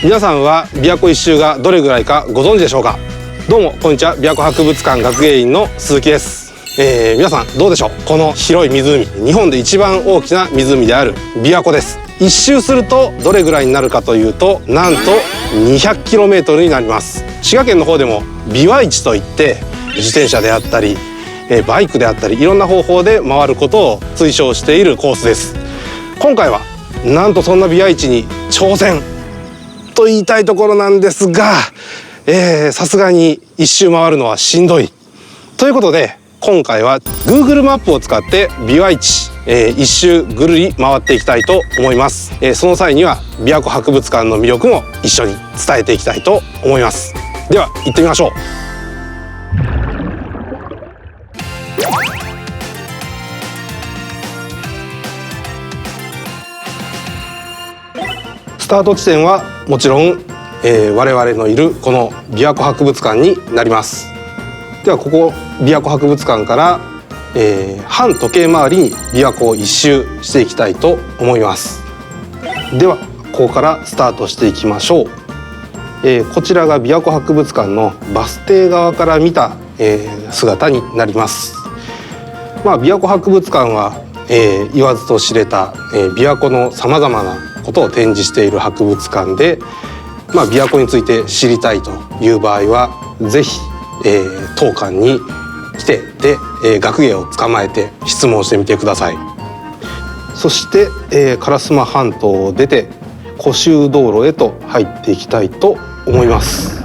皆さんは琵琶湖一周がどれぐらいかご存知でしょうか。どうもこんにちは、琵琶湖博物館学芸員の鈴木です。皆さんどうでしょう。この広い湖、日本で一番大きな湖である琵琶湖です。一周するとどれぐらいになるかというと、なんと 200km になります。滋賀県の方でも琵琶市といって、自転車であったりバイクであったりいろんな方法で回ることを推奨しているコースです。今回はなんとそんな琵琶市に挑戦と言いたいところなんですが、さすがに一周回るのはしんどいということで、今回は Google マップを使って琵琶市、一周ぐるり回っていきたいと思います。その際には琵琶湖博物館の魅力も一緒に伝えていきたいと思います。では行ってみましょう。スタート地点はもちろん、我々のいるこの琵琶湖博物館になります。ではここ琵琶湖博物館から、反時計回りに琵琶湖を一周していきたいと思います。ではここからスタートしていきましょう。こちらが琵琶湖博物館のバス停側から見た、姿になります。琵琶湖博物館は、言わずと知れた、琵琶湖のさまざまなことを展示している博物館で、琵琶湖について知りたいという場合はぜひ、当館に来てで、学芸を捕まえて質問してみてください。そして、烏丸半島を出て湖周道路へと入っていきたいと思います。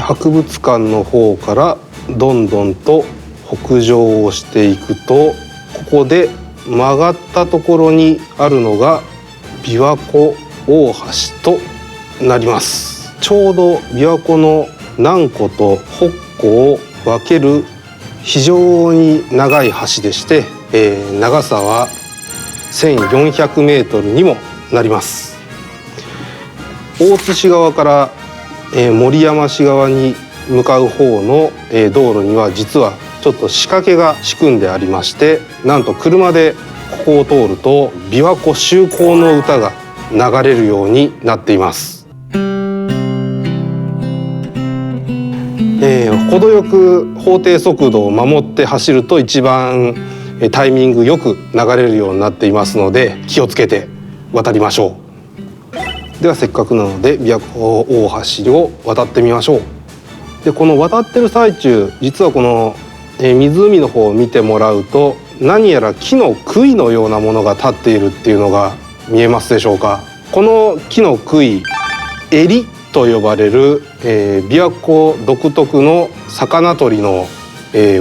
博物館の方からどんどんと北上をしていくと、ここで曲がったところにあるのが琵琶湖大橋となります。ちょうど琵琶湖の南湖と北湖を分ける非常に長い橋でして、長さは 1400m にもなります。大津市側から森山市側に向かう方の道路には実はちょっと仕掛けが仕組んでありまして、なんと車でここを通ると琵琶湖就航の歌が流れるようになっています。程よく法定速度を守って走ると一番タイミングよく流れるようになっていますので、気をつけて渡りましょう。ではせっかくなので琵琶湖大橋を渡ってみましょう。でこの渡ってる最中、実はこの湖の方を見てもらうと、何やら木の杭のようなものが立っているっていうのが見えますでしょうか。この木の杭、襟と呼ばれる、琵琶湖独特の魚取りの、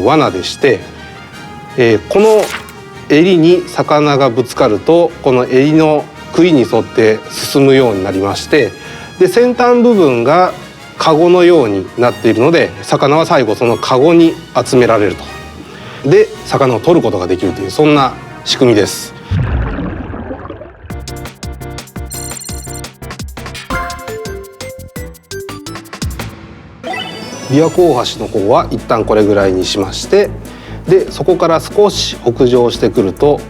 罠でして、この襟に魚がぶつかるとこの襟の杭に沿って進むようになりまして、で先端部分がカゴのようになっているので、魚は最後そのカゴに集められると。で魚を取ることができるという、そんな仕組みです。琵琶湖大橋の方は一旦これぐらいにしまして、でそこから少し北上してくると、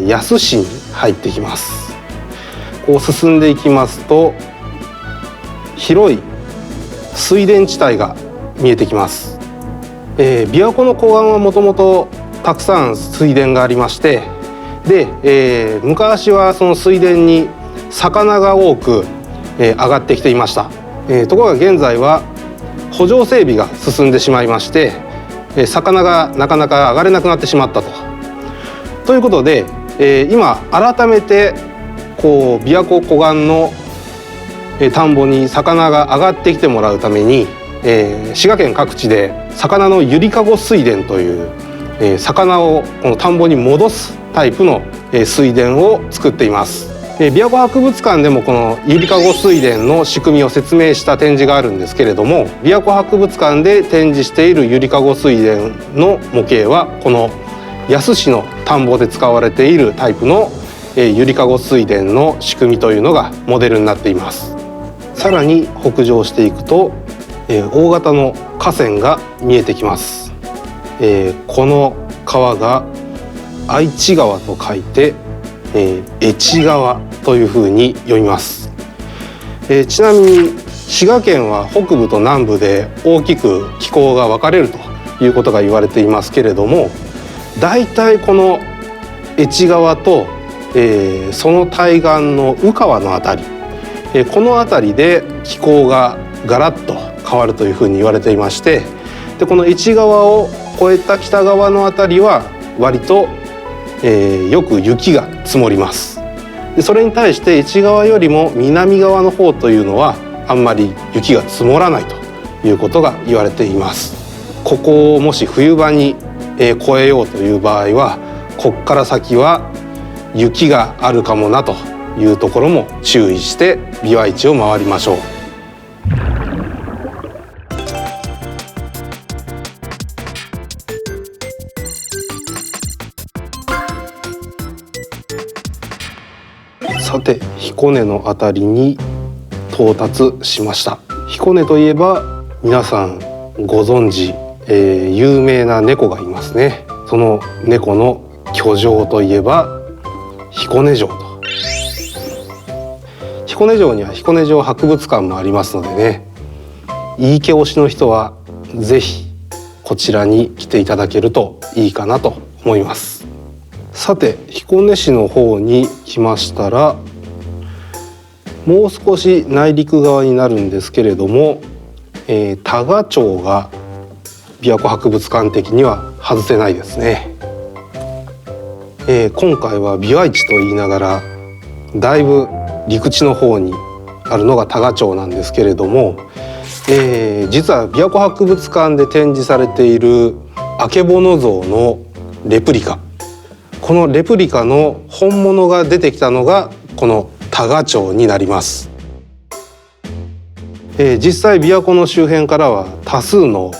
安市に入ってきます。こう進んでいきますと広い水田地帯が見えてきます。琵琶湖の湖岸はもともとたくさん水田がありまして、で、昔はその水田に魚が多く、上がってきていました。ところが現在は圃場整備が進んでしまいまして、魚がなかなか上がれなくなってしまったということで、今改めてこう琵琶湖湖岸の田んぼに魚が上がってきてもらうために、滋賀県各地で魚のゆりかご水田という、魚をこの田んぼに戻すタイプの、水田を作っています。琵琶湖博物館でもこのゆりかご水田の仕組みを説明した展示があるんですけれども、琵琶湖博物館で展示しているゆりかご水田の模型はこの安市の田んぼで使われているタイプの、ゆりかご水田の仕組みというのがモデルになっています。さらに北上していくと、大型の河川が見えてきます。この川が愛知川と書いて、越川というふうに読みます。ちなみに滋賀県は北部と南部で大きく気候が分かれるということが言われていますけれども、だいたいこの越川と、その対岸の宇川のあたり、この辺りで気候がガラッと変わるというふうに言われていまして、でこの越川を越えた北側のあたりは割と、よく雪が積もります。でそれに対して越川よりも南側の方というのはあんまり雪が積もらないということが言われています。ここをもし冬場に、越えようという場合は、こっから先は雪があるかもなというところも注意して琵琶市を回りましょう。さて、彦根のあたりに到達しました。彦根といえば皆さんご存知、有名な猫がいますね。その猫の居城といえば彦根城と。彦根城には彦根城博物館もありますのでね、井伊家推しの人はぜひこちらに来ていただけるといいかなと思います。さて、彦根市の方に来ましたら、もう少し内陸側になるんですけれども、多賀町が琵琶湖博物館的には外せないですね。今回は琵琶市と言いながらだいぶ陸地の方にあるのが多賀町なんですけれども、実は琵琶湖博物館で展示されているあけぼの像のレプリカ、このレプリカの本物が出てきたのがこの多賀町になります。実際琵琶湖の周辺からは多数の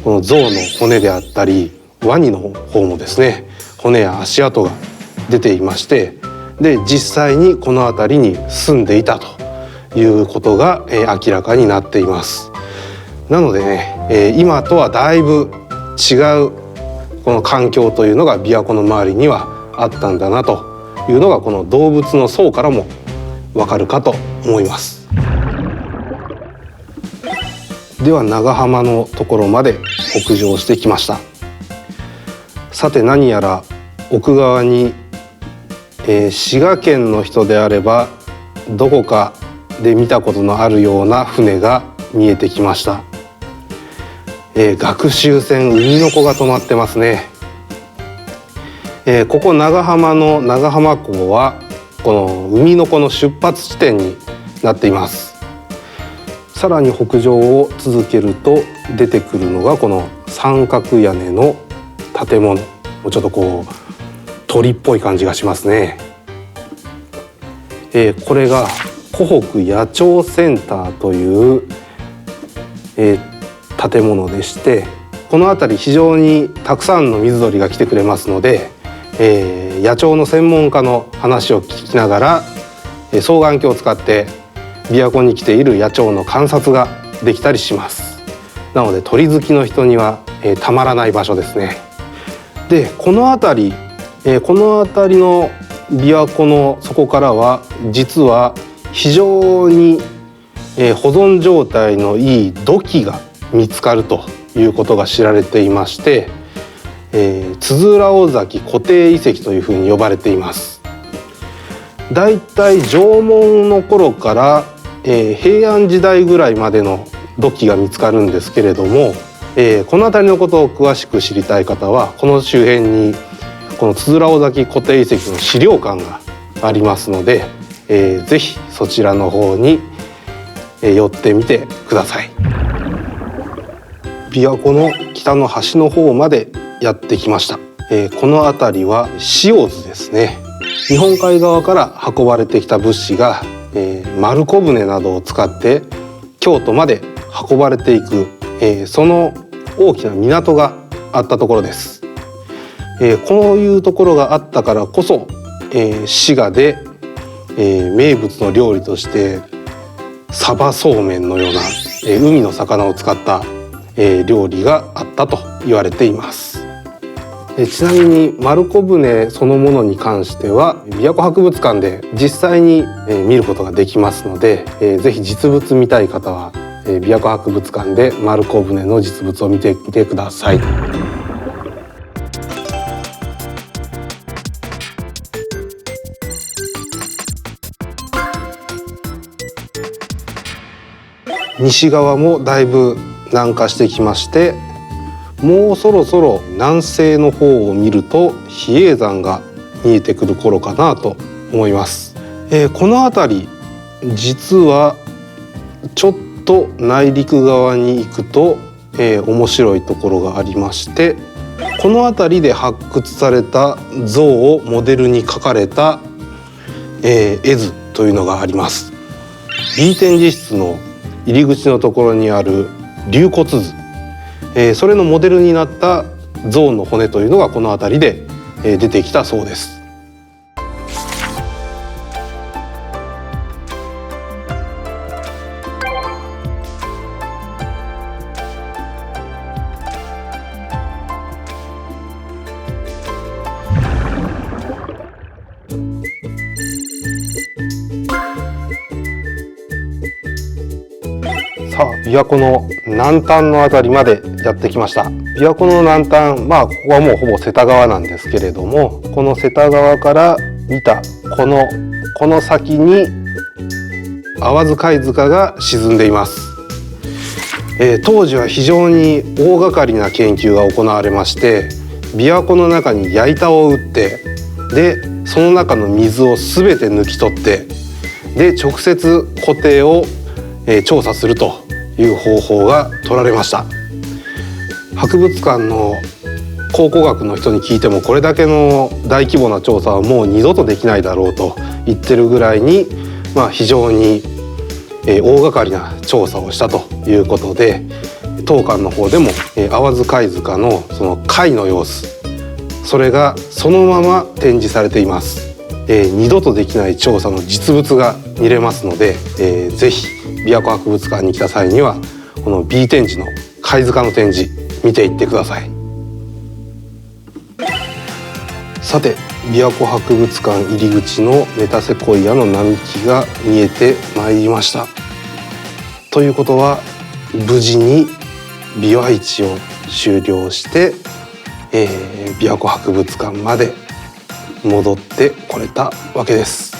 この象の骨であったりワニの方もですね、骨や足跡が出ていまして、で実際にこの辺りに住んでいたということが、明らかになっています。なのでね、今とはだいぶ違うこの環境というのが琵琶湖の周りにはあったんだなというのが、この動物の層からもわかるかと思います。では長浜のところまで北上してきました。さて、何やら奥側に、滋賀県の人であればどこかで見たことのあるような船が見えてきました。学習船海の子が止まってますね。ここ長浜の長浜港はこの海の子の出発地点になっています。さらに北上を続けると出てくるのがこの三角屋根の建物、ちょっとこう鳥っぽい感じがしますね。これが湖北野鳥センターという、建物でして、この辺り非常にたくさんの水鳥が来てくれますので、野鳥の専門家の話を聞きながら、双眼鏡を使って琵琶湖に来ている野鳥の観察ができたりします。なので鳥好きの人には、たまらない場所ですね。でこの辺りの琵琶湖の底からは実は非常に、保存状態のいい土器が見つかるということが知られていまして、つづら尾崎湖底遺跡というふうに呼ばれています。だいたい縄文の頃から、平安時代ぐらいまでの土器が見つかるんですけれども、この辺りのことを詳しく知りたい方はこの周辺にこのつづら尾崎湖底遺跡の資料館がありますので、ぜひそちらの方に、寄ってみてください。琵琶湖の北の端の方までやってきました。この辺りは塩津ですね。日本海側から運ばれてきた物資が、丸子船などを使って京都まで運ばれていく、その大きな港があったところです。こういうところがあったからこそ、滋賀で、名物の料理としてサバそうめんのような、海の魚を使った、料理があったと言われています。ちなみに丸子船そのものに関しては琵琶湖博物館で実際に見ることができますので、ぜひ実物見たい方は琵琶湖博物館で丸子船の実物を見てみてください。西側もだいぶ南下してきまして、もうそろそろ南西の方を見ると比叡山が見えてくる頃かなと思います。この辺り実はちょっと内陸側に行くと、面白いところがありまして、この辺りで発掘された像をモデルに描かれた、絵図というのがあります。B展示室の入り口のところにある龍骨図、それのモデルになった象の骨というのがこの辺りで出てきたそうです。さあ、琵琶湖の南端のあたりまでやってきました。琵琶湖の南端、ここはもうほぼ瀬田川なんですけれども、この瀬田川から見たこの先に粟津貝塚が沈んでいます。当時は非常に大掛かりな研究が行われまして、琵琶湖の中に矢板を打って、でその中の水を全て抜き取って、で直接湖底を調査するという方法が取られました。博物館の考古学の人に聞いても、これだけの大規模な調査はもう二度とできないだろうと言ってるぐらいに、非常に大掛かりな調査をしたということで、当館の方でも粟津貝塚のその貝の様子、それがそのまま展示されています。二度とできない調査の実物が見れますので、ぜひ琵琶湖博物館に来た際にはこの B 展示の貝塚の展示見ていってください。さて、琵琶湖博物館入り口のメタセコイアの並木が見えてまいりました。ということは無事に琵琶市を終了して、琵琶湖博物館まで戻ってこれたわけです。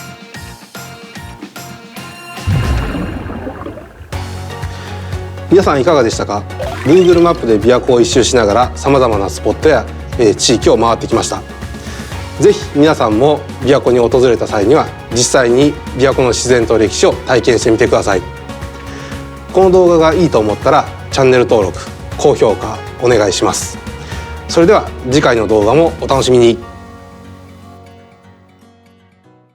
皆さんいかがでしたか？ Google マップで琵琶湖を一周しながらさまざまなスポットや、地域を回ってきました。ぜひ皆さんも琵琶湖に訪れた際には実際に琵琶湖の自然と歴史を体験してみてください。この動画がいいと思ったらチャンネル登録、高評価お願いします。それでは次回の動画もお楽しみに。